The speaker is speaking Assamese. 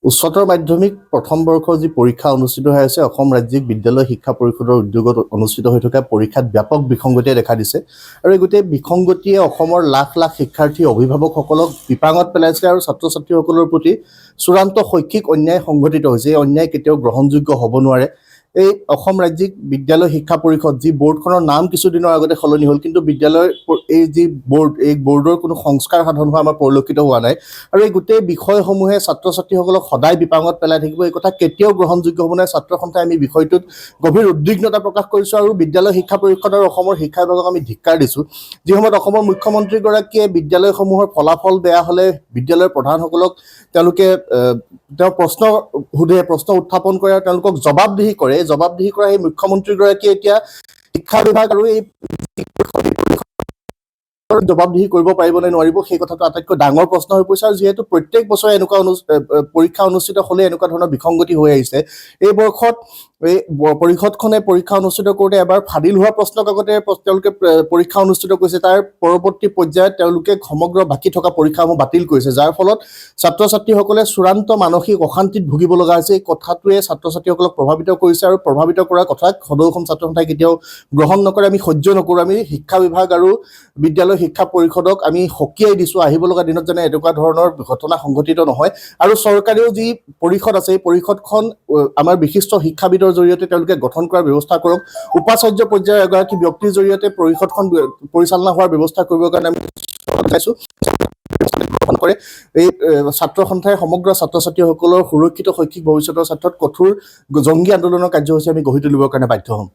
উচ্চতৰ মাধ্যমিক প্ৰথম বৰ্ষৰ যি পৰীক্ষা অনুষ্ঠিত হৈ আছে অসম ৰাজ্যিক বিদ্যালয় শিক্ষা পৰিষদৰ উদ্যোগত অনুষ্ঠিত হৈ থকা পৰীক্ষাত ব্যাপক বিসংগতিয়ে দেখা দিছে আৰু এই গোটেই বিসংগতিয়ে অসমৰ লাখ লাখ শিক্ষাৰ্থী অভিভাৱকসকলক বিপাঙত পেলাইছে আৰু ছাত্ৰ ছাত্ৰীসকলৰ প্ৰতি চূড়ান্ত শৈক্ষিক অন্যায় সংঘটিত হৈছে। এই অন্যায় কেতিয়াও গ্ৰহণযোগ্য হ'ব নোৱাৰে। এই অসম ৰাজ্যিক বিদ্যালয় শিক্ষা পৰিষদ যি বৰ্ডখনৰ নাম কিছুদিনৰ আগতে সলনি হ'ল, কিন্তু বিদ্যালয়ৰ এই যি বৰ্ড, এই বৰ্ডৰ কোনো সংস্কাৰ সাধন হোৱা আমাৰ পৰিলক্ষিত হোৱা নাই আৰু এই গোটেই বিষয়সমূহে ছাত্ৰ ছাত্ৰীসকলক সদায় বিপাঙত পেলাই থাকিব। এই কথা কেতিয়াও গ্ৰহণযোগ্য হ'ব নাই। ছাত্ৰ সন্থাই আমি বিষয়টোত গভীৰ উদ্বিগ্নতা প্ৰকাশ কৰিছোঁ আৰু বিদ্যালয় শিক্ষা পৰিষদ আৰু অসমৰ শিক্ষা বিভাগক আমি ধিক্কাৰ দিছোঁ। যি সময়ত অসমৰ মুখ্যমন্ত্ৰীগৰাকীয়ে বিদ্যালয়সমূহৰ ফলাফল বেয়া হ'লে বিদ্যালয়ৰ প্ৰধানসকলক তেওঁলোকে তেওঁ প্ৰশ্ন সোধে, প্ৰশ্ন উত্থাপন কৰে আৰু তেওঁলোকক জবাবদিহি কৰে। এই জবাবদিহি কৰা সেই মুখ্যমন্ত্ৰীগৰাকীয়ে এতিয়া শিক্ষা বিভাগ আৰু এই জবাবদিহি কৰিব পাৰিব নে নোৱাৰিব, সেই কথাটো আটাইতকৈ ডাঙৰ প্ৰশ্ন হৈ পৰিছে। আৰু যিহেতু প্ৰত্যেক বছৰে এনেকুৱা পৰীক্ষা অনুষ্ঠিত হ'লে এনেকুৱা ধৰণৰ বিসংগতি হৈ আহিছে, এই বৰ্ষত এই পৰিষদখনে পৰীক্ষা অনুষ্ঠিত কৰোঁতে এবাৰ ফাদিল হোৱা প্ৰশ্ন কাকতে তেওঁলোকে পৰীক্ষা অনুষ্ঠিত কৰিছে, তাৰ পৰৱৰ্তী পৰ্যায়ত তেওঁলোকে সমগ্ৰ বাকী থকা পৰীক্ষাসমূহ বাতিল কৰিছে, যাৰ ফলত ছাত্ৰ ছাত্ৰীসকলে চূড়ান্ত মানসিক অশান্তিত ভুগিব লগা হৈছে। এই কথাটোৱে ছাত্ৰ ছাত্ৰীসকলক প্ৰভাৱিত কৰিছে আৰু প্ৰভাৱিত কৰা কথাক সদৌ অসম ছাত্ৰ সন্থাই কেতিয়াও গ্ৰহণ নকৰে। আমি সহ্য নকৰোঁ। আমি শিক্ষা বিভাগ আৰু বিদ্যালয় শিক্ষা পৰিষদক আমি সকীয়াই দিছোঁ, আহিব লগা দিনত যেনে এনেকুৱা ধৰণৰ ঘটনা সংঘটিত নহয়। আৰু চৰকাৰেও যি পৰিষদ আছে, এই পৰিষদখন আমাৰ বিশিষ্ট শিক্ষাবিদৰ জৰিয়তে তেওঁলোকে গঠন কৰাৰ ব্যৱস্থা কৰক। উপাচাৰ্য পৰ্যায়ৰ এগৰাকী ব্যক্তিৰ জৰিয়তে পৰিষদখন পৰিচালনা হোৱাৰ ব্যৱস্থা কৰিবৰ কাৰণে আমি চাইছোঁ গ্ৰহণ কৰে। এই ছাত্ৰ সন্থাই সমগ্ৰ ছাত্ৰ ছাত্ৰীসকলৰ সুৰক্ষিত শৈক্ষিক ভৱিষ্যতৰ স্বাৰ্থত কঠোৰ জংগী আন্দোলনৰ কাৰ্যসূচী আমি গঢ়ি তুলিবৰ কাৰণে বাধ্য হ'ম।